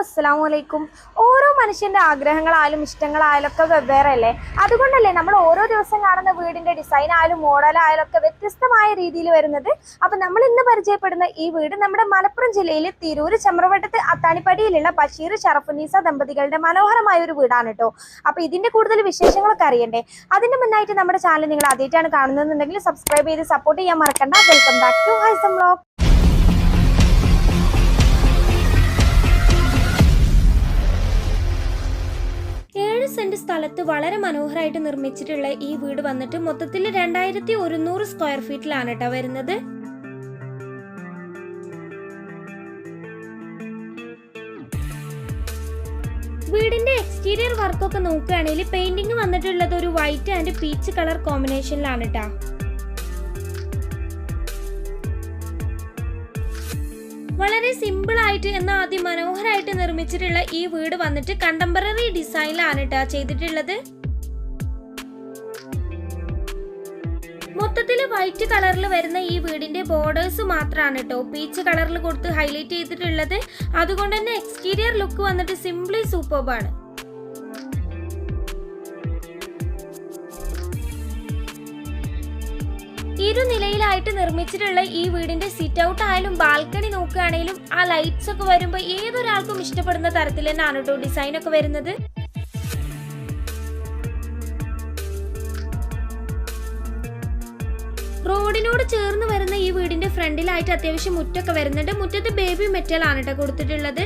അസ്സലാമു അലൈക്കും. ഓരോ മനുഷ്യന്റെ ആഗ്രഹങ്ങളായാലും ഇഷ്ടങ്ങളായാലും ഒക്കെ വെവ്വേറെയല്ലേ. അതുകൊണ്ടല്ലേ നമ്മൾ ഓരോ ദിവസം കാണുന്ന വീടിന്റെ ഡിസൈൻ ആയാലും മോഡലായാലും ഒക്കെ വ്യത്യസ്തമായ രീതിയിൽ വരുന്നത്. അപ്പൊ നമ്മൾ ഇന്ന് പരിചയപ്പെടുന്ന ഈ വീട് നമ്മുടെ മലപ്പുറം ജില്ലയിലെ തിരൂര് ചെമ്പ്രവട്ടത്ത് അത്താണിപ്പടിയിലുള്ള ബഷീർ ഷറഫുന്നീസ ദമ്പതികളുടെ മനോഹരമായ ഒരു വീടാണ് കേട്ടോ. അപ്പൊ ഇതിന്റെ കൂടുതൽ വിശേഷങ്ങളൊക്കെ അറിയണ്ടേ? അതിന്റെ മുന്നായിട്ട് നമ്മുടെ ചാനൽ നിങ്ങൾ ആദ്യമായിട്ടാണ് കാണുന്നതെന്നുണ്ടെങ്കിൽ സബ്സ്ക്രൈബ് ചെയ്ത് സപ്പോർട്ട് ചെയ്യാൻ മറക്കണ്ട. Welcome back to Haisam vlog. 7 cent സ്ഥലത്ത് വളരെ മനോഹരമായിട്ട് നിർമ്മിച്ചിട്ടുള്ള ഈ വീട് വന്നിട്ട് മൊത്തത്തിൽ 2100 സ്ക്വയർ ഫീറ്റിലാണ് കേട്ടോ വരുന്നത്. വീടിന്റെ എക്സ്റ്റീരിയർ വർക്കൊക്കെ നോക്കുകയാണെങ്കിൽ പെയിന്റിംഗ് വന്നിട്ടുള്ളത് ഒരു വൈറ്റ് ആൻഡ് പീച്ച് കളർ കോമ്പിനേഷനിലാണ് കേട്ടോ. വളരെ സിമ്പിൾ ആയിട്ട് എന്നാൽ അതിമനോഹരമായിട്ട് നിർമ്മിച്ചിട്ടുള്ള ഈ വീട് വന്നിട്ട് കണ്ടംപററി ഡിസൈനിലാണ് കേട്ടോ ചെയ്തിട്ടുള്ളത്. മൊത്തത്തില് വൈറ്റ് കളറിൽ വരുന്ന ഈ വീടിന്റെ ബോർഡേഴ്സ് മാത്രമാണ് കേട്ടോ പീച്ച് കളറിൽ കൊടുത്ത് ഹൈലൈറ്റ് ചെയ്തിട്ടുള്ളത്. അതുകൊണ്ട് തന്നെ എക്സ്റ്റീരിയർ ലുക്ക് വന്നിട്ട് സിംപ്ലി സൂപ്പർബാണ്. ഇരുനിലയിലായിട്ട് നിർമ്മിച്ചിട്ടുള്ള ഈ വീടിന്റെ സിറ്റ് ഔട്ട് ആയാലും ബാൽക്കണി നോക്കുകയാണെങ്കിലും ആ ലൈറ്റ്സ് ഒക്കെ വരുമ്പോൾ ഏതൊരാൾക്കും ഇഷ്ടപ്പെടുന്ന തരത്തിൽ തന്നെയാണ് കേട്ടോ ഡിസൈൻ ഒക്കെ വരുന്നത്. റോഡിനോട് ചേർന്ന് വരുന്ന ഈ വീടിന്റെ ഫ്രണ്ടിലായിട്ട് അത്യാവശ്യം മുറ്റൊക്കെ വരുന്നുണ്ട്. മുറ്റത്ത് ബേബി മെറ്റൽ ആണ് കേട്ടോ കൊടുത്തിട്ടുള്ളത്.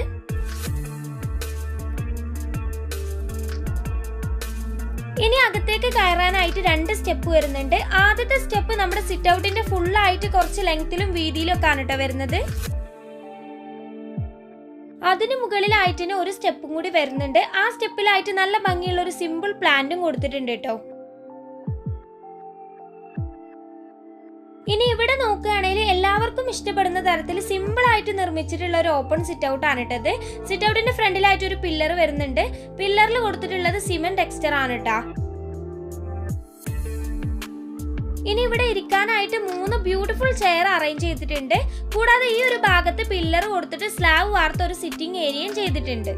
ഇനി അകത്തേക്ക് കയറാനായിട്ട് 2 സ്റ്റെപ്പ് വരുന്നുണ്ട്. ആദ്യത്തെ സ്റ്റെപ്പ് നമ്മുടെ സിറ്റ് ഔട്ടിന്റെ ഫുള്ളായിട്ട് കുറച്ച് ലെങ്ത്തിലും വീതിയിലും ഒക്കെ ആണ് കേട്ടോ വരുന്നത്. അതിന് മുകളിലായിട്ട് ഒരു സ്റ്റെപ്പും കൂടി വരുന്നുണ്ട്. ആ സ്റ്റെപ്പിലായിട്ട് നല്ല ഭംഗിയുള്ള ഒരു സിമ്പിൾ പ്ലാന്റും കൊടുത്തിട്ടുണ്ട് കേട്ടോ. ഇനി ഇവിടെ നോക്കുകയാണെങ്കിൽ എല്ലാവർക്കും ഇഷ്ടപ്പെടുന്ന തരത്തിൽ സിമ്പിൾ ആയിട്ട് നിർമ്മിച്ചിട്ടുള്ള ഒരു ഓപ്പൺ സിറ്റ് ഔട്ട് ആണ് ഇട്ടത്. സിറ്റ് ഔട്ടിന്റെ ഫ്രണ്ടിലായിട്ട് ഒരു പില്ലർ വരുന്നുണ്ട്. പില്ലറിൽ കൊടുത്തിട്ടുള്ളത് സിമെന്റ് ടെക്സ്ചർ ആണ് കേട്ടോ. ഇനി ഇവിടെ ഇരിക്കാനായിട്ട് 3 ബ്യൂട്ടിഫുൾ ചെയർ അറേഞ്ച് ചെയ്തിട്ടുണ്ട്. കൂടാതെ ഈ ഒരു ഭാഗത്ത് പില്ലർ കൊടുത്തിട്ട് സ്ലാബ് വാർത്ത ഒരു സിറ്റിംഗ് ഏരിയയും ചെയ്തിട്ടുണ്ട്.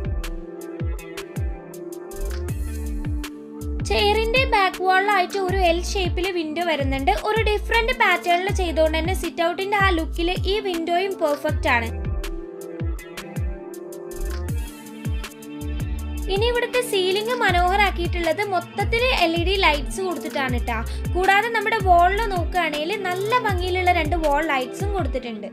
ചെയറിന്റെ ബാക്ക് വാളിലായിട്ട് ഒരു എൽ ഷേപ്പിൽ വിൻഡോ വരുന്നുണ്ട്. ഒരു ഡിഫറെന്റ് പാറ്റേണിൽ ചെയ്തുകൊണ്ട് തന്നെ സിറ്റ് ഔട്ടിന്റെ ആ ലുക്കിൽ ഈ വിൻഡോയും പെർഫെക്റ്റ് ആണ്. ഇനി ഇവിടുത്തെ സീലിംഗ് മനോഹരാക്കിയിട്ടുള്ളത് മൊത്തത്തിൽ LED ലൈറ്റ്സ് കൊടുത്തിട്ടാണ് കേട്ടോ. കൂടാതെ നമ്മുടെ വാളിൽ നോക്കുകയാണെങ്കിൽ നല്ല ഭംഗിയിലുള്ള 2 വാൾ ലൈറ്റ്സും കൊടുത്തിട്ടുണ്ട്.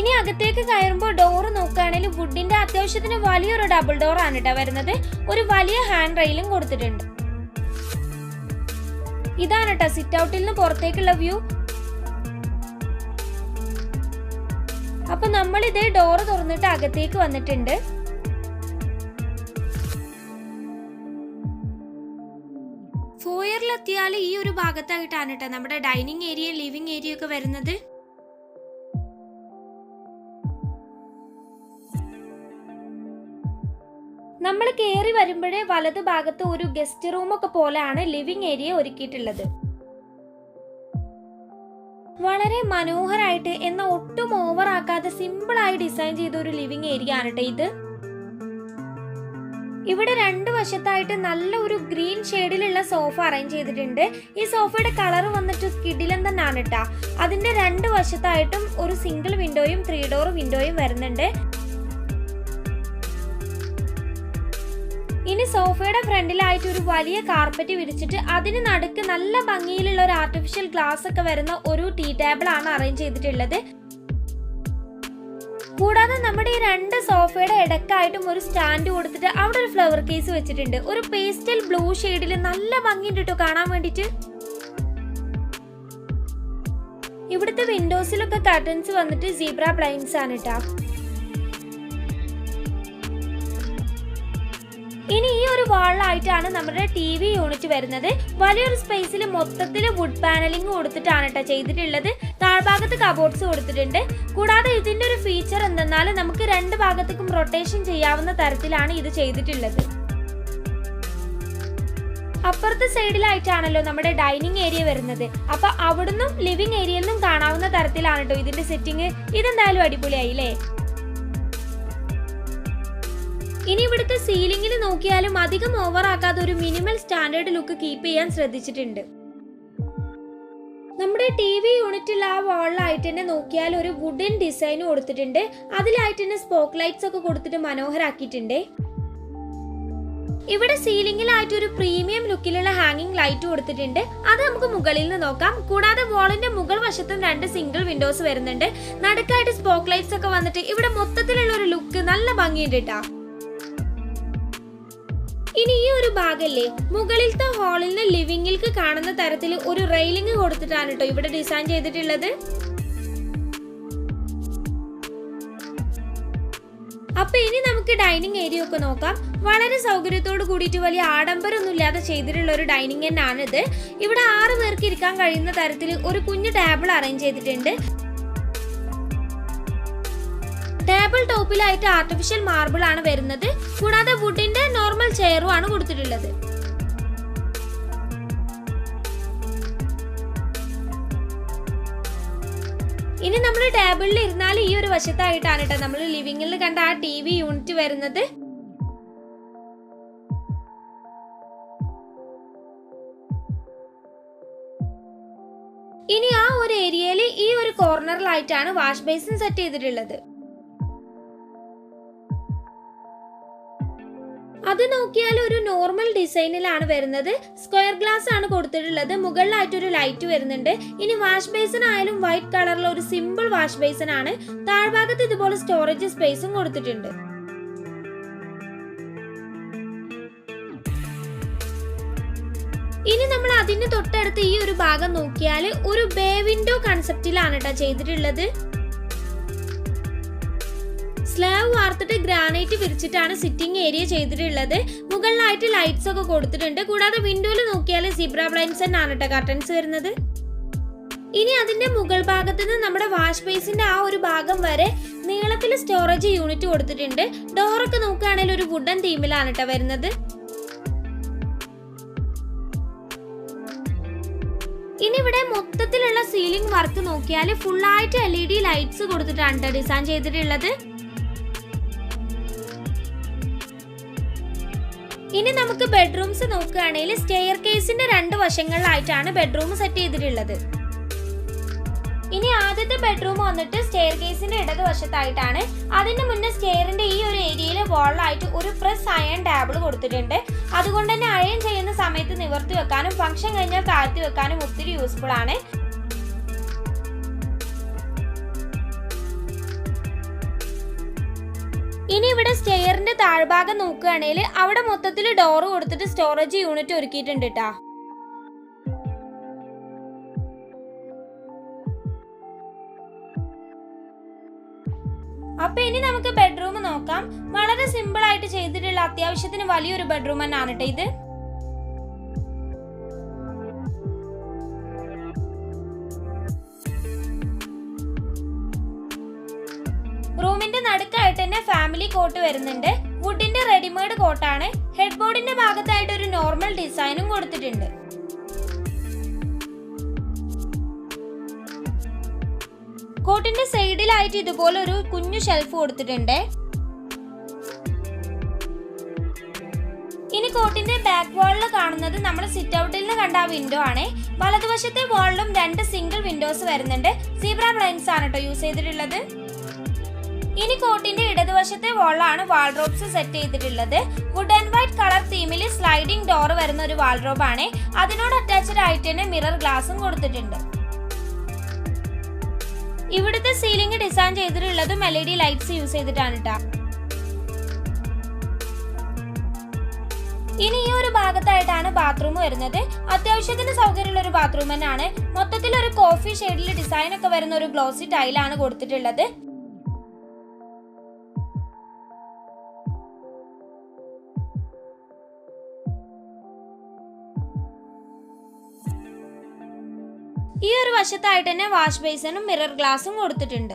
ഇനി അകത്തേക്ക് കയറുമ്പോൾ ഡോർ നോക്കുകയാണെങ്കിൽ വുഡിന്റെ അത്യാവശ്യത്തിന് വലിയൊരു ഡബിൾ ഡോർ ആണ് കേട്ടോ വരുന്നത്. ഒരു വലിയ ഹാൻഡ് റെയിലും കൊടുത്തിട്ടുണ്ട്. ഇതാണ് കേട്ടോ സിറ്റ് ഔട്ടിൽ നിന്ന് പുറത്തേക്കുള്ള വ്യൂ. അപ്പൊ നമ്മൾ ഇതേ ഡോർ തുറന്നിട്ട് അകത്തേക്ക് വന്നിട്ടുണ്ട്. ഫോയറിലെത്തിയാൽ ഈ ഒരു ഭാഗത്തായിട്ടാണ് കേട്ടോ നമ്മുടെ ഡൈനിങ് ഏരിയ ലിവിംഗ് ഏരിയ ഒക്കെ വരുന്നത്. നമ്മൾ കയറി വരുമ്പോഴേ വലത് ഭാഗത്ത് ഒരു ഗസ്റ്റ് റൂം ഒക്കെ പോലെയാണ് ലിവിംഗ് ഏരിയ ഒരുക്കിയിട്ടുള്ളത്. വളരെ മനോഹരമായിട്ട് എന്നാൽ ഒട്ടും ഓവർ ആക്കാതെ സിമ്പിൾ ആയി ഡിസൈൻ ചെയ്ത ഒരു ലിവിംഗ് ഏരിയ ആണ് കേട്ടോ ഇത്. ഇവിടെ 2 വശത്തായിട്ട് നല്ല ഒരു ഗ്രീൻ ഷെയ്ഡിലുള്ള സോഫ അറേഞ്ച് ചെയ്തിട്ടുണ്ട്. ഈ സോഫയുടെ കളർ വന്നിട്ട് കിടിലൻ തന്നെയാണ് കേട്ടോ. അതിന്റെ 2 വശത്തായിട്ടും ഒരു സിംഗിൾ വിൻഡോയും 3 ഡോർ വിൻഡോയും വരുന്നുണ്ട്. ഇനി സോഫയുടെ ഫ്രണ്ടിലായിട്ട് ഒരു വലിയ കാർപ്പറ്റ് വിരിച്ചിട്ട് അതിന് നടുക്ക് നല്ല ഭംഗിയിലുള്ള ഒരു ആർട്ടിഫിഷ്യൽ ഗ്ലാസ് ഒക്കെ വരുന്ന ഒരു ടീ ടേബിൾ ആണ് അറേഞ്ച് ചെയ്തിട്ടുള്ളത്. കൂടാതെ നമ്മുടെ ഈ 2 സോഫയുടെ ഇടക്കായിട്ടും ഒരു സ്റ്റാൻഡ് കൊടുത്തിട്ട് അവിടെ ഒരു ഫ്ലവർ കേസ് വെച്ചിട്ടുണ്ട്. ഒരു പേസ്റ്റൽ ബ്ലൂ ഷെയ്ഡിൽ നല്ല ഭംഗിയുണ്ട് കേട്ടോ കാണാൻ വേണ്ടിട്ട്. ഇവിടുത്തെ വിൻഡോസിലൊക്കെ കർട്ടൻസ് വന്നിട്ട് സീബ്ര ബ്ലൈൻഡ്സ് ആണ് കേട്ടോ. ഇനി ഈ ഒരു വാളിലായിട്ടാണ് നമ്മുടെ TV യൂണിറ്റ് വരുന്നത്. വലിയൊരു സ്പേസിൽ മൊത്തത്തിൽ വുഡ് പാനലിംഗ് കൊടുത്തിട്ടാണ് കേട്ടോ ചെയ്തിട്ടുള്ളത്. താഴ്ഭാഗത്ത് കബോർഡ്സ് കൊടുത്തിട്ടുണ്ട്. കൂടാതെ ഇതിന്റെ ഒരു ഫീച്ചർ എന്തെന്നാൽ നമുക്ക് 2 ഭാഗത്തേക്കും റൊട്ടേഷൻ ചെയ്യാവുന്ന തരത്തിലാണ് ഇത് ചെയ്തിട്ടുള്ളത്. അപ്പുറത്തെ സൈഡിലായിട്ടാണല്ലോ നമ്മുടെ ഡൈനിങ് ഏരിയ വരുന്നത്. അപ്പൊ അവിടുന്നും ലിവിംഗ് ഏരിയയിൽ നിന്നും കാണാവുന്ന തരത്തിലാണ് കേട്ടോ ഇതിന്റെ സെറ്റിംഗ്. ഇതെന്തായാലും അടിപൊളിയായി അല്ലേ. ഇനി ഇവിടുത്തെ സീലിംഗിൽ നോക്കിയാലും അധികം ഓവർ ആക്കാതെ ഒരു മിനിമൽ സ്റ്റാൻഡേർഡ് ലുക്ക് കീപ്പ് ചെയ്യാൻ ശ്രദ്ധിച്ചിട്ടുണ്ട്. നമ്മുടെ TV യൂണിറ്റിൽ ആ വാളിലായിട്ട് തന്നെ നോക്കിയാൽ ഒരു വുഡൻ ഡിസൈൻ കൊടുത്തിട്ടുണ്ട്. അതിലായിട്ട് തന്നെ സ്പോക്ക് ലൈറ്റ്സ് ഒക്കെ കൊടുത്തിട്ട് മനോഹരാക്കിയിട്ടുണ്ട്. ഇവിടെ സീലിംഗിലായിട്ട് ഒരു പ്രീമിയം ലുക്കിലുള്ള ഹാങ്ങിങ് ലൈറ്റ് കൊടുത്തിട്ടുണ്ട്. അത് നമുക്ക് മുകളിൽ നിന്ന് നോക്കാം. കൂടാതെ വാളിന്റെ മുകൾ വശത്തും 2 സിംഗിൾ വിൻഡോസ് വരുന്നുണ്ട്. നടുക്കായിട്ട് സ്പോക്ക് ലൈറ്റ്സ് ഒക്കെ വന്നിട്ട് ഇവിടെ മൊത്തത്തിലുള്ള ഒരു ലുക്ക് നല്ല ഭംഗിയുണ്ട് കേട്ടോ. ഇനി ഈ ഒരു ഭാഗല്ലേ, മുകളിലത്തെ ഹാളിൽ നിന്ന് ലിവിംഗിലേക്ക് കാണുന്ന തരത്തിൽ ഒരു റെയിലിംഗ് കൊടുത്തിട്ടാണ് കേട്ടോ ഇവിടെ ഡിസൈൻ ചെയ്തിട്ടുള്ളത്. അപ്പൊ ഇനി നമുക്ക് ഡൈനിങ് ഏരിയ ഒക്കെ നോക്കാം. വളരെ സൗകര്യത്തോട് കൂടിയിട്ട് വലിയ ആഡംബരമൊന്നും ഇല്ലാതെ ചെയ്തിട്ടുള്ള ഒരു ഡൈനിങ് തന്നെയാണിത്. ഇവിടെ 6 പേർക്ക് ഇരിക്കാൻ കഴിയുന്ന തരത്തിൽ ഒരു കുഞ്ഞു ടേബിൾ അറേഞ്ച് ചെയ്തിട്ടുണ്ട്. ടേബിൾ ടോപ്പിലായിട്ട് ആർട്ടിഫിഷ്യൽ മാർബിൾ ആണ് വരുന്നത്. കൂടാതെ വുഡിന്റെ നോർമൽ ചെയറും ആണ് കൊടുത്തിട്ടുള്ളത്. ഇനി നമ്മൾ ടേബിളിൽ ഇരുന്നാൽ ഈ ഒരു വശത്തായിട്ടാണ് കേട്ടോ നമ്മൾ ലിവിംഗിൽ കണ്ട ആ TV യൂണിറ്റ് വരുന്നത്. ഇനി ആ ഒരു ഏരിയയിൽ ഈ ഒരു കോർണറിലായിട്ടാണ് വാഷ് ബേസിൻ സെറ്റ് ചെയ്തിട്ടുള്ളത്. അത് നോക്കിയാൽ ഒരു നോർമൽ ഡിസൈനിലാണ് വരുന്നത്. സ്ക്വയർ ഗ്ലാസ് ആണ് കൊടുത്തിട്ടുള്ളത്. മുകളിലായിട്ട് ഒരു ലൈറ്റ് വരുന്നുണ്ട്. ഇനി വാഷ് ബേസിൻ ആയാലും വൈറ്റ് കളറിൽ ഒരു സിമ്പിൾ വാഷ് ബേസിൻ ആണ്. താഴ്ഭാഗത്ത് ഇതുപോലെ സ്റ്റോറേജ് സ്പേസും കൊടുത്തിട്ടുണ്ട്. ഇനി നമ്മൾ അതിന് തൊട്ടടുത്ത് ഈ ഒരു ഭാഗം നോക്കിയാൽ ഒരു ബേ വിൻഡോ കൺസെപ്റ്റിലാണ് കേട്ടോ ചെയ്തിട്ടുള്ളത്. സ്ലാബ് വാർത്തിട്ട് ഗ്രാനൈറ്റ് വിരിച്ചിട്ടാണ് സിറ്റിംഗ് ഏരിയ ചെയ്തിട്ടുള്ളത്. മുകളിലായിട്ട് ലൈറ്റ്സ് ഒക്കെ കൊടുത്തിട്ടുണ്ട്. കൂടാതെ വിൻഡോയിൽ നോക്കിയാൽ സിബ്ര ബ്ലൈൻഡ്സ് ആണ് കേട്ടോ കർട്ടൻസ് വരുന്നത്. ഇനി അതിന്റെ മുകൾ ഭാഗത്ത് നിന്ന് നമ്മുടെ വാഷ് ബേസിന്റെ ആ ഒരു ഭാഗം വരെ നീളത്തിൽ സ്റ്റോറേജ് യൂണിറ്റ് കൊടുത്തിട്ടുണ്ട്. ഡോറൊക്കെ നോക്കുകയാണെങ്കിൽ ഒരു വുഡൻ തീമിലാണ് കേട്ടോ വരുന്നത്. ഇനി ഇവിടെ മൊത്തത്തിലുള്ള സീലിംഗ് വർക്ക് നോക്കിയാൽ ഫുള്ളായിട്ട് LED ലൈറ്റ്സ് കൊടുത്തിട്ടാണ് ഡിസൈൻ ചെയ്തിട്ടുള്ളത്. ഇനി നമുക്ക് ബെഡ്റൂംസ് നോക്കുകയാണെങ്കിൽ സ്റ്റെയർ കേസിന്റെ 2 വശങ്ങളിലായിട്ടാണ് ബെഡ്റൂം സെറ്റ് ചെയ്തിട്ടുള്ളത്. ഇനി ആദ്യത്തെ ബെഡ്റൂം വന്നിട്ട് സ്റ്റെയർ കേസിന്റെ ഇടതുവശത്തായിട്ടാണ്. അതിന് മുന്നേ സ്റ്റെയറിന്റെ ഈ ഒരു ഏരിയയിൽ വാളിലായിട്ട് ഒരു പ്രസ് അയൺ ടേബിൾ കൊടുത്തിട്ടുണ്ട്. അതുകൊണ്ട് തന്നെ അയൺ ചെയ്യുന്ന സമയത്ത് നിവർത്തി വെക്കാനും ഫംഗ്ഷൻ കഴിഞ്ഞാൽ താഴ്ത്തി വെക്കാനും ഒത്തിരി യൂസ്ഫുൾ ആണ്. ഇനി ഇവിടെ സ്റ്റെയറിന്റെ താഴ്ഭാഗം നോക്കുകയാണെങ്കിൽ അവിടെ മൊത്തത്തിൽ ഡോർ കൊടുത്തിട്ട് സ്റ്റോറേജ് യൂണിറ്റ് ഒരുക്കിയിട്ടുണ്ട് കേട്ടോ. അപ്പൊ ഇനി നമുക്ക് ബെഡ്റൂം നോക്കാം. വളരെ സിമ്പിൾ ആയിട്ട് ചെയ്തിട്ടുള്ള അത്യാവശ്യത്തിന് വലിയൊരു ബെഡ്റൂം തന്നെയാണ് കേട്ടോ ഇത്. റൂമിന്റെ നടുക്കായിട്ട് തന്നെ ഫാമിലി കോട്ട് വരുന്നുണ്ട്. വുഡിന്റെ റെഡിമെയ്ഡ് കോട്ടാണ്. ഹെഡ് ബോർഡിന്റെ ഭാഗത്തായിട്ട് ഒരു നോർമൽ ഡിസൈനും കൊടുത്തിട്ടുണ്ട്. കോട്ടിന്റെ സൈഡിലായിട്ട് ഇതുപോലെ ഒരു കുഞ്ഞു ഷെൽഫ് കൊടുത്തിട്ടുണ്ട്. ഇനി കോട്ടിന്റെ ബാക്ക് വാളിൽ കാണുന്നത് നമ്മൾ സിറ്റ് ഔട്ടിൽ നിന്ന് കണ്ട വിൻഡോ ആണ്. വലതുവശത്തെ വാളിലും 2 സിംഗിൾ വിൻഡോസ് വരുന്നുണ്ട്. സീബ്ര ബ്ലൈൻഡ്സ് ആണ് കേട്ടോ യൂസ് ചെയ്തിട്ടുള്ളത്. ഇനി കോട്ടിന്റെ ഇടതുവശത്തെ വാളാണ് വാൾഡ്രോബ്സ് സെറ്റ് ചെയ്തിട്ടുള്ളത്. വുഡ് ആൻഡ് വൈറ്റ് കളർ തീമിൽ സ്ലൈഡിംഗ് ഡോർ വരുന്ന ഒരു വാൾഡ്രോബ് ആണ്. അതിനോട് അറ്റാച്ച്ഡ് ആയിട്ട് തന്നെ മിറർ ഗ്ലാസും കൊടുത്തിട്ടുണ്ട്. ഇവിടുത്തെ സീലിംഗ് ഡിസൈൻ ചെയ്തിട്ടുള്ളതും LED ലൈറ്റ്സ് യൂസ് ചെയ്തിട്ടാണ് കേട്ടോ. ഇനി ഈ ഒരു ഭാഗത്തായിട്ടാണ് ബാത്റൂം വരുന്നത്. അത്യാവശ്യത്തിന് സൗകര്യമുള്ള ഒരു ബാത്റൂം തന്നെയാണ്. മൊത്തത്തിൽ ഒരു കോഫി ഷെയ്ഡിൽ ഡിസൈൻ ഒക്കെ വരുന്ന ഒരു ഗ്ലോസി ടൈലാണ് കൊടുത്തിട്ടുള്ളത്. ഈ ഒരു വശത്തായിട്ട് തന്നെ വാഷ് ബേസിനും മിറർ ഗ്ലാസും കൊടുത്തിട്ടുണ്ട്.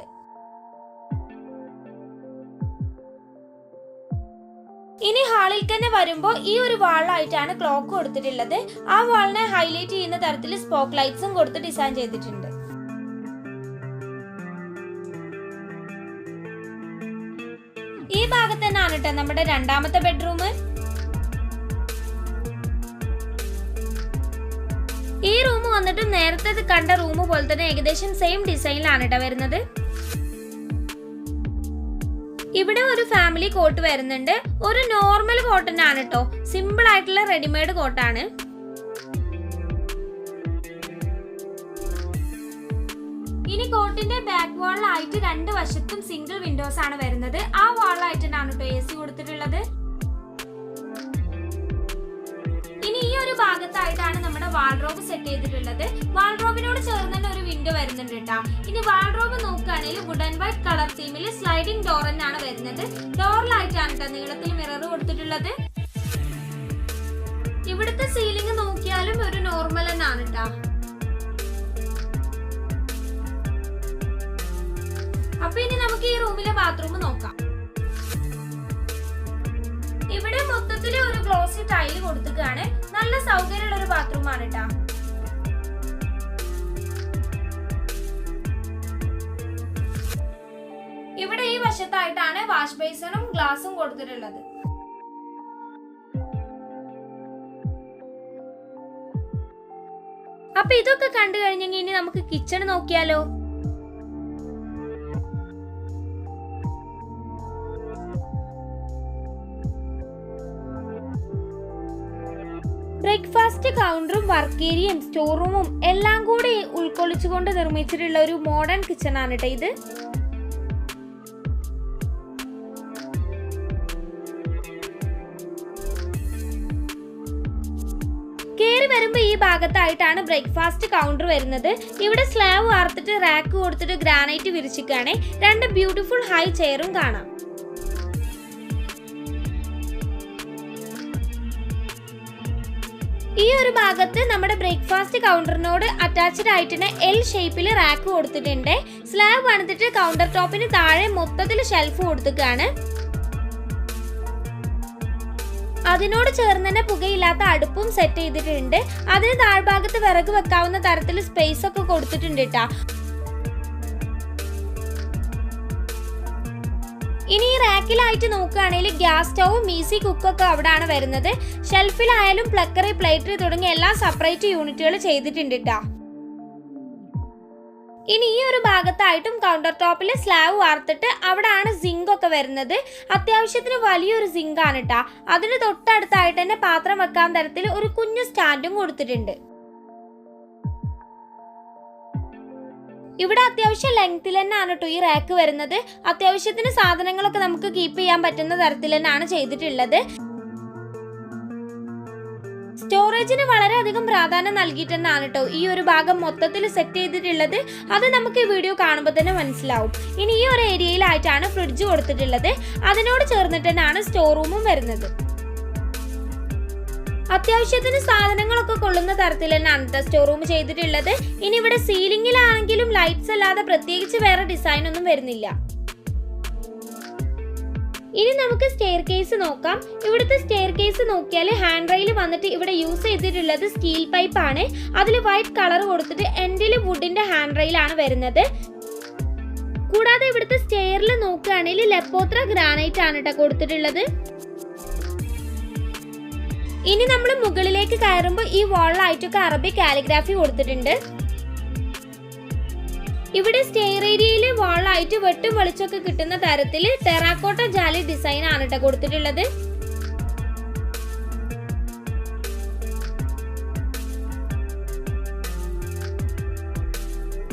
ഇനി ഹാളിൽ തന്നെ വരുമ്പോൾ ഈ ഒരു വാളിലായിട്ടാണ് ക്ലോക്ക് കൊടുത്തിട്ടുള്ളത്. ആ വാളിനെ ഹൈലൈറ്റ് ചെയ്യുന്ന തരത്തിൽ സ്പോക്ക് ലൈറ്റ്സും കൊടുത്ത് ഡിസൈൻ ചെയ്തിട്ടുണ്ട്. ഈ ഭാഗത്ത് തന്നെയാണ് കേട്ടോ നമ്മുടെ രണ്ടാമത്തെ ബെഡ്റൂം. ഈ റൂം വന്നിട്ട് നേരത്തെ കണ്ട റൂം പോലെ തന്നെ ഏകദേശം സെയിം ഡിസൈനിലാണ് കേട്ടോ വരുന്നത്. ഇവിടെ ഒരു ഫാമിലി കോട്ട് വരുന്നുണ്ട്. ഒരു നോർമൽ കോട്ടൺ ആണ് കേട്ടോ, സിമ്പിൾ ആയിട്ടുള്ള റെഡിമെയ്ഡ് കോട്ടാണ്. ഇനി കോട്ടിന്റെ ബാക്ക് വാളിലായിട്ട് രണ്ട് വശത്തും സിംഗിൾ വിൻഡോസ് ആണ് വരുന്നത്. ആ വാളിലായിട്ടാണ് കേട്ടോ AC കൊടുത്തിട്ടുള്ളത്. ഇനി ഈ ഒരു ഭാഗത്തായിട്ടാണ് നമ്മുടെ വാൾഡ്രോബ് സെറ്റ് ചെയ്തിട്ടുള്ളത്. വാൾഡ്രോബിനോട് ചേർന്ന് തന്നെ ഒരു വിൻഡോ വരുന്നുണ്ട് കേട്ടോ. ഇനി വാൾഡ്രോബ് നോക്കുകയാണെങ്കിൽ വുഡ് ആൻഡ് വൈറ്റ് കളർ തീമിൽ സ്ലൈഡിംഗ് ഡോർ തന്നെയാണ് വരുന്നത്. ഡോറിലായിട്ടാണ് കേട്ടോ നീളത്തിൽ മിറർ കൊടുത്തിട്ടുള്ളത്. ഇവിടുത്തെ സീലിംഗ് നോക്കിയാലും ഒരു നോർമൽ തന്നെയാണ് കേട്ടോ. അപ്പൊ ഇനി നമുക്ക് ഈ റൂമിലെ ബാത്റൂം നോക്കാം. ഇവിടെ മൊത്തത്തില് ഒരു ഗ്ലോസി ടൈല് കൊടുത്തിട്ടാണ്. നല്ല സൗകര്യമുള്ള ഒരു ബാത്റൂം ആണ് കേട്ടോ. ഇവിടെ ഈ വശത്തായിട്ടാണ് വാഷ് ബേസിനും ഗ്ലാസും കൊടുത്തിട്ടുള്ളത്. അപ്പൊ ഇതൊക്കെ കണ്ടു കഴിഞ്ഞെങ്കിൽ ഇനി നമുക്ക് കിച്ചൺ നോക്കിയാലോ. ബ്രേക്ക്ഫാസ്റ്റ് കൗണ്ടറും വർക്ക് ഏരിയയും സ്റ്റോർ റൂമും എല്ലാം കൂടി ഉൾക്കൊള്ളിച്ചുകൊണ്ട് നിർമ്മിച്ചിട്ടുള്ള ഒരു മോഡേൺ കിച്ചൺ ആണ് കേട്ടോ ഇത്. കേറി വരുമ്പോ ഈ ഭാഗത്തായിട്ടാണ് ബ്രേക്ക്ഫാസ്റ്റ് കൗണ്ടർ വരുന്നത്. ഇവിടെ സ്ലാബ് വാർത്തിട്ട് റാക്ക് കൊടുത്തിട്ട് ഗ്രാനൈറ്റ് വിരിച്ചിട്ടാണ്. രണ്ട് ബ്യൂട്ടിഫുൾ ഹൈ ചെയറും കാണാം. ഈ ഒരു ഭാഗത്ത് നമ്മുടെ ബ്രേക്ക്ഫാസ്റ്റ് കൗണ്ടറിനോട് അറ്റാച്ച്ഡ് ആയിട്ട് എൽ ഷേപ്പിൽ റാക്ക് കൊടുത്തിട്ടുണ്ട്. സ്ലാബ് പണിതിട്ട് കൗണ്ടർ ടോപ്പിന് താഴെ മൊത്തത്തിൽ ഷെൽഫ് കൊടുത്തിട്ടാണ്. അതിനോട് ചേർന്ന് തന്നെ പുകയില്ലാത്ത അടുപ്പും സെറ്റ് ചെയ്തിട്ടുണ്ട്. അതിന് താഴ്ഭാഗത്ത് വിറക് വെക്കാവുന്ന തരത്തിൽ സ്പേസ് ഒക്കെ കൊടുത്തിട്ടുണ്ട് കേട്ടോ. ഇനി ഈ റാക്കിലായിട്ട് നോക്കുകയാണെങ്കിൽ ഗ്യാസ് സ്റ്റൗവും ഈസി കുക്കൊക്കെ അവിടെയാണ് വരുന്നത്. ഷെൽഫിലായാലും പ്ലക്കറി, പ്ലേറ്റ് തുടങ്ങിയ എല്ലാ സെപ്പറേറ്റ് യൂണിറ്റുകൾ ചെയ്തിട്ടുണ്ട് കേട്ടോ. ഇനി ഈ ഒരു ഭാഗത്തായിട്ടും കൗണ്ടർ ടോപ്പിൽ സ്ലാബ് വാർത്തിട്ട് അവിടെയാണ് സിങ്ക് ഒക്കെ വരുന്നത്. അത്യാവശ്യത്തിന് വലിയൊരു സിങ്ക് ആണ് കേട്ടോ. അതിന് തൊട്ടടുത്തായിട്ട് തന്നെ പാത്രം വെക്കാൻ തരത്തിൽ ഒരു കുഞ്ഞു സ്റ്റാൻഡും കൊടുത്തിട്ടുണ്ട്. ഇവിടെ അത്യാവശ്യം ലെങ്ത്തിൽ തന്നെയാണ് കേട്ടോ ഈ റാക്ക് വരുന്നത്. അത്യാവശ്യത്തിന് സാധനങ്ങളൊക്കെ നമുക്ക് കീപ്പ് ചെയ്യാൻ പറ്റുന്ന തരത്തിൽ തന്നെയാണ് ചെയ്തിട്ടുള്ളത്. സ്റ്റോറേജിന് വളരെയധികം പ്രാധാന്യം നൽകിയിട്ട് തന്നെയാണ് കേട്ടോ ഈ ഒരു ഭാഗം മൊത്തത്തിൽ സെറ്റ് ചെയ്തിട്ടുള്ളത്. അത് നമുക്ക് ഈ വീഡിയോ കാണുമ്പോൾ തന്നെ മനസ്സിലാവും. ഇനി ഈ ഒരു ഏരിയയിലായിട്ടാണ് ഫ്രിഡ്ജ് കൊടുത്തിട്ടുള്ളത്. അതിനോട് ചേർന്നിട്ട് തന്നെയാണ് സ്റ്റോർ റൂമും വരുന്നത്. അത്യാവശ്യത്തിന് സാധനങ്ങളൊക്കെ കൊള്ളുന്ന തരത്തിൽ തന്നെയാണ് സ്റ്റോർ റൂം ചെയ്തിട്ടുള്ളത്. ഇനി ഇവിടെ സീലിംഗിലാണെങ്കിലും ലൈറ്റ്സ് അല്ലാതെ പ്രത്യേകിച്ച് വേറെ ഡിസൈൻ ഒന്നും വരുന്നില്ല. ഇനി നമുക്ക് സ്റ്റെയർ കേസ് നോക്കാം. ഇവിടുത്തെ സ്റ്റെയർ കേസ് നോക്കിയാൽ ഹാൻഡ് റെയിൽ വന്നിട്ട് ഇവിടെ യൂസ് ചെയ്തിട്ടുള്ളത് സ്റ്റീൽ പൈപ്പ് ആണ്. അതിൽ വൈറ്റ് കളർ കൊടുത്തിട്ട് എൻഡിൽ വുഡിന്റെ ഹാൻഡ് റെയിൽ ആണ് വരുന്നത്. കൂടാതെ ഇവിടുത്തെ സ്റ്റെയറിൽ നോക്കുകയാണെങ്കിൽ ലെപ്പോത്ര ഗ്രാനൈറ്റ് ആണ് കേട്ടോ കൊടുത്തിട്ടുള്ളത്. ഇനി നമ്മൾ മുകളിലേക്ക് കയറുമ്പോൾ ഈ വാളിലായിട്ടൊക്കെ അറബിക് കാലിഗ്രാഫി കൊടുത്തിട്ടുണ്ട്. ഇവിടെ സ്റ്റെയർ ഏരിയയിൽ വാളിലായിട്ട് വെട്ടും വെളിച്ചൊക്കെ കിട്ടുന്ന തരത്തിൽ ടെറാക്കോട്ട ജാലി ഡിസൈൻ ആണ് കേട്ടോ കൊടുത്തിട്ടുള്ളത്.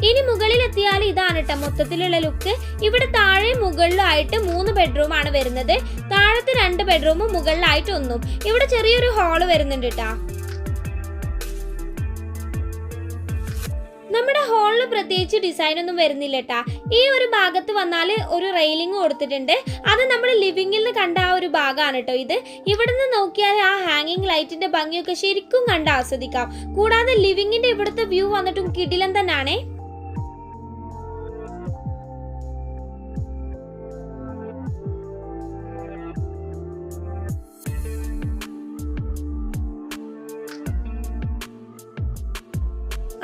ഇനി മുകളിലെത്തിയാൽ ഇതാണ് കേട്ടോ മൊത്തത്തിലുള്ള ലുക്ക്. ഇവിടെ താഴെ മുകളിലായിട്ട് 3 ബെഡ്റൂം ആണ് വരുന്നത്. താഴത്തെ 2 ബെഡ്റൂമും മുകളിലായിട്ട് ഒന്നും. ഇവിടെ ചെറിയൊരു ഹാള് വരുന്നുണ്ട് കേട്ടോ. നമ്മുടെ ഹാളിന് പ്രത്യേകിച്ച് ഡിസൈൻ ഒന്നും വരുന്നില്ല കേട്ടാ. ഈ ഒരു ഭാഗത്ത് വന്നാൽ ഒരു റെയിലിംഗ് കൊടുത്തിട്ടുണ്ട്. അത് നമ്മൾ ലിവിംഗിൽ നിന്ന് കണ്ട ആ ഒരു ഭാഗമാണ് കേട്ടോ ഇത്. ഇവിടുന്ന് നോക്കിയാൽ ആ ഹാങ്ങിങ് ലൈറ്റിന്റെ ഭംഗിയൊക്കെ ശരിക്കും കണ്ട് ആസ്വദിക്കാം. കൂടാതെ ലിവിംഗിന്റെ ഇവിടുത്തെ വ്യൂ വന്നിട്ടും കിടിലൻ തന്നെയാണേ.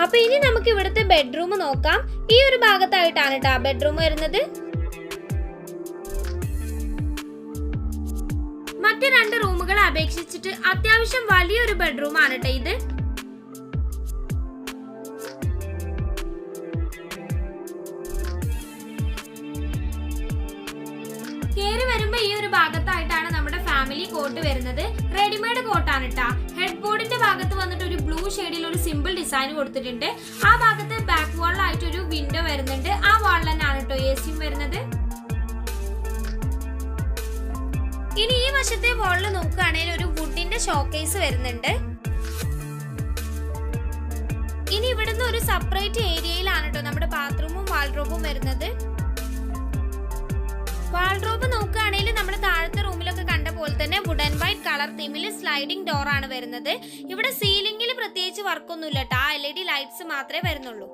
അപ്പൊ ഇനി നമുക്ക് ഇവിടുത്തെ ബെഡ്റൂം നോക്കാം. ഈ ഒരു ഭാഗത്തായിട്ടാണ് കേട്ടോ ബെഡ്റൂം വരുന്നത്. മറ്റ് 2 റൂമുകളെ അപേക്ഷിച്ചിട്ട് അത്യാവശ്യം വലിയൊരു ബെഡ്റൂം ആണ് കേട്ടോ ഇത്. കേറി വരുമ്പോ ഈ ഒരു ഭാഗത്തായിട്ടാണ് നമ്മുടെ ഫാമിലി കോട്ട് വരുന്നത്. റെഡിമെയ്ഡ് കോട്ടാണ് കേട്ടോ. ഹെഡ് ബോർഡിന്റെ ഭാഗത്ത് വന്നിട്ട് ഒരു ബ്ലൂ ഷെയ്ഡിൽ ഒരു സിമ്പിൾ ഡിസൈൻ കൊടുത്തിട്ടുണ്ട്. ആ ഭാഗത്ത് ബാക്ക് വാളിലായിട്ട് ഒരു വിൻഡോ വരുന്നുണ്ട്. ആ വാളിൽ തന്നെയാണ് കേട്ടോ AC വരുന്നത്. ഇനി ഈ വശത്തെ വാളിൽ നോക്കുകയാണെങ്കിൽ ഒരു വുഡിന്റെ ഷോക്കേസ് വരുന്നുണ്ട്. ഇനി ഇവിടുന്ന് ഒരു സെപ്പറേറ്റ് ഏരിയയിലാണ് കേട്ടോ നമ്മുടെ ബാത്റൂമും വാൾഡ്രോബും വരുന്നത്. വാൾഡ്രോബ് നോക്കുകയാണെങ്കിൽ നമ്മുടെ താഴത്തെ റൂമിലൊക്കെ കണ്ട പോലെ തന്നെ വുഡ് ആൻഡ് വൈറ്റ് കളർ തീമിൽ സ്ലൈഡിംഗ് ഡോർ ആണ് വരുന്നത്. ഇവിടെ സീലിംഗിൽ പ്രത്യേകിച്ച് വർക്കൊന്നുമില്ല കേട്ടോ. LED ലൈറ്റ്സ് മാത്രമേ വരുന്നുള്ളൂ.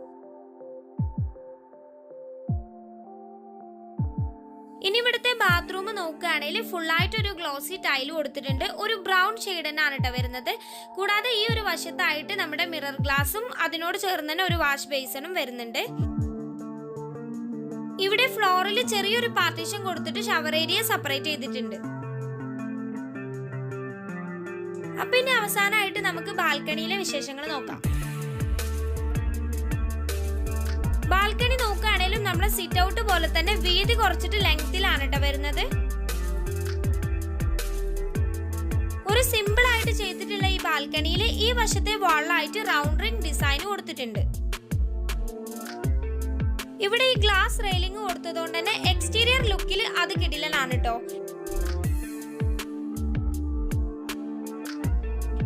ഇനി ഇവിടുത്തെ ബാത്റൂം നോക്കുകയാണെങ്കിൽ ഫുള്ളായിട്ട് ഒരു ഗ്ലോസി ടൈൽ കൊടുത്തിട്ടുണ്ട്. ഒരു ബ്രൗൺ ഷെയ്ഡ് തന്നെയാണ് കേട്ടോ വരുന്നത്. കൂടാതെ ഈ ഒരു വശത്തായിട്ട് നമ്മുടെ മിറർ ഗ്ലാസും അതിനോട് ചേർന്ന് തന്നെ ഒരു വാഷ് ബേസിനും വരുന്നുണ്ട്. ഇവിടെ ഫ്ലോറിൽ ചെറിയൊരു പാർട്ടീഷൻ കൊടുത്തിട്ട് ഷവർ ഏരിയ സെപ്പറേറ്റ് ചെയ്തിട്ടുണ്ട്. അപ്പൊ ഇനി അവസാനമായിട്ട് നമുക്ക് ബാൽക്കണിയിലെ വിശേഷങ്ങൾ നോക്കാം. ബാൽക്കണി നോക്കുകയാണെങ്കിലും നമ്മുടെ സിറ്റ് ഔട്ട് പോലെ തന്നെ വീതി കുറച്ചിട്ട് ലെങ്തിലാണ് കേട്ടോ വരുന്നത്. ഒരു സിമ്പിൾ ആയിട്ട് ചെയ്തിട്ടുള്ള ഈ ബാൽക്കണിയിൽ ഈ വശത്തെ വാളിലായിട്ട് റൗണ്ട് റിംഗ് ഡിസൈൻ കൊടുത്തിട്ടുണ്ട്. ഇവിടെ ഈ ഗ്ലാസ് റെയിലിംഗ് കൊടുത്തതുകൊണ്ട് തന്നെ എക്സ്റ്റീരിയർ ലുക്കിൽ അത് കിടിലനാണ് കേട്ടോ.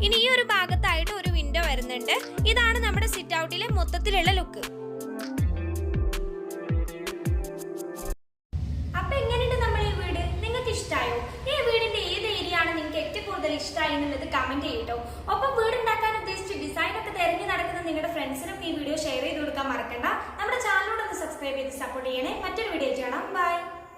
ഇനി ഈ ഒരു ഭാഗത്തായിട്ട് ഒരു വിൻഡോ വരുന്നുണ്ട്. ഇതാണ് നമ്മുടെ സിറ്റ് ഔട്ടിലെ മൊത്തത്തിലുള്ള ലുക്ക്. അപ്പൊ എങ്ങനെയുണ്ട് നമ്മൾ ഈ വീട്? നിങ്ങൾക്ക് ഇഷ്ടമായോ? ഈ വീടിന്റെ ഏത് ഏരിയ ആണ് നിങ്ങൾക്ക് ഏറ്റവും കൂടുതൽ ഇഷ്ടമായി എന്നുള്ളത് കമന്റ് ചെയ്യട്ടോ. ഒപ്പം വീട് ഉണ്ടാക്കാൻ ഉദ്ദേശിച്ച് ഡിസൈൻ ഒക്കെ തിരഞ്ഞു നടക്കുന്ന നിങ്ങളുടെ ഫ്രണ്ട്സിനും ഈ വീഡിയോ ഷെയർ ചെയ്ത് കൊടുക്കാൻ മറക്കണ്ട. നമ്മുടെ ചാനലിനോട് ഒന്ന് സബ്സ്ക്രൈബ് ചെയ്ത് സപ്പോർട്ട് ചെയ്യണേ. മറ്റൊരു വീഡിയോ കാണാം. ബൈ.